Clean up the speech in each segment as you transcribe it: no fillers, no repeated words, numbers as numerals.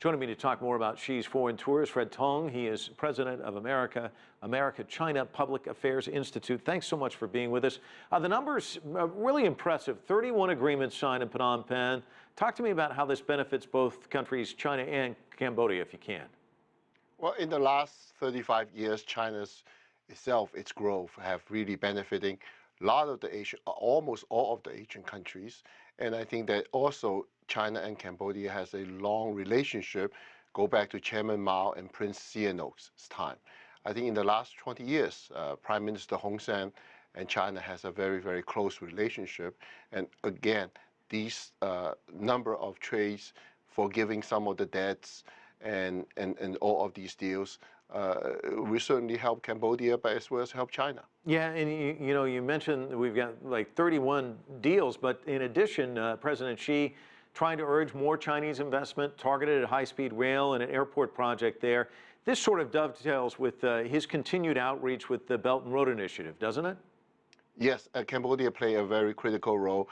Joining me to talk more about Xi's foreign tours, Fred Teng. He is president of China Public Affairs Institute. Thanks so much for being with us. The numbers really impressive. 31 agreements signed in Phnom Penh. Talk to me about how this benefits both countries, China and Cambodia, if you can. Well, in the last 35 years, its growth have really benefiting a lot of the Asian, almost all of the Asian countries. And I think that also China and Cambodia has a long relationship, go back to Chairman Mao and Prince Sihanouk's time. I think in the last 20 years, Prime Minister Hun Sen and China has a very, very close relationship. And again, these number of trades, forgiving some of the debts, and all of these deals will certainly help Cambodia, but as well as help China. Yeah, and you mentioned we've got like 31 deals, but in addition, President Xi trying to urge more Chinese investment targeted at high-speed rail and an airport project there. This sort of dovetails with his continued outreach with the Belt and Road Initiative, doesn't it? Yes, Cambodia play a very critical role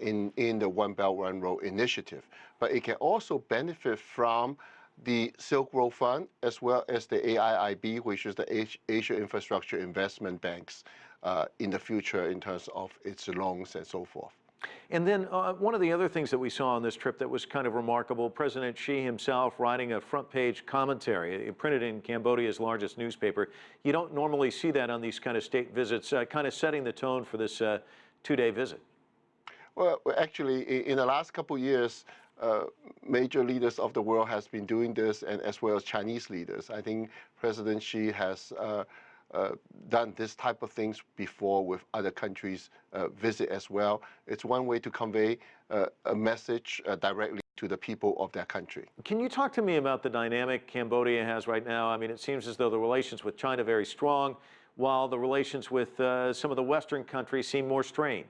in the One Belt, One Road initiative, but it can also benefit from the Silk Road Fund as well as the AIIB, which is the Asia Infrastructure Investment Banks in the future in terms of its loans and so forth. And then one of the other things that we saw on this trip that was kind of remarkable, President Xi himself writing a front-page commentary printed in Cambodia's largest newspaper. You don't normally see that on these kind of state visits, kind of setting the tone for this two-day visit. Well, actually, in the last couple of years, major leaders of the world has been doing this, and as well as Chinese leaders. I think President Xi has done this type of things before with other countries' visit as well. It's one way to convey a message directly to the people of that country. Can you talk to me about the dynamic Cambodia has right now? I mean, it seems as though the relations with China are very strong, while the relations with some of the Western countries seem more strained.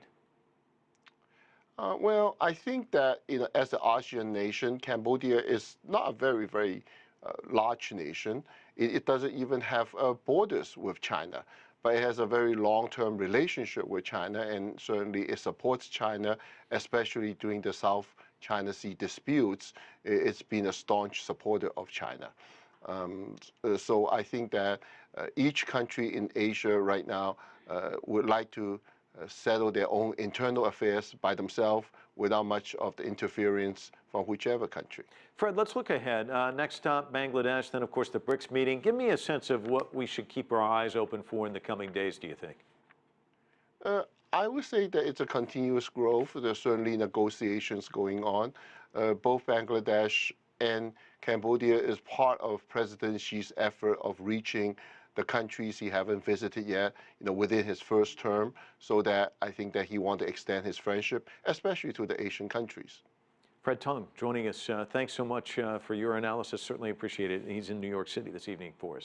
Well, I think that as an ASEAN nation, Cambodia is not a very, very large nation. It doesn't even have borders with China, but it has a very long-term relationship with China, and certainly it supports China, especially during the South China Sea disputes. It's been a staunch supporter of China. So I think that each country in Asia right now would like to settle their own internal affairs by themselves without much of the interference from whichever country. Fred, let's look ahead. Next stop, Bangladesh, then of course the BRICS meeting. Give me a sense of what we should keep our eyes open for in the coming days, do you think? I would say that it's a continuous growth. There's certainly negotiations going on. Both Bangladesh and Cambodia is part of President Xi's effort of reaching the countries he haven't visited yet, within his first term, so that I think that he wants to extend his friendship, especially to the Asian countries. Fred Teng joining us. Thanks so much for your analysis. Certainly appreciate it. He's in New York City this evening for us.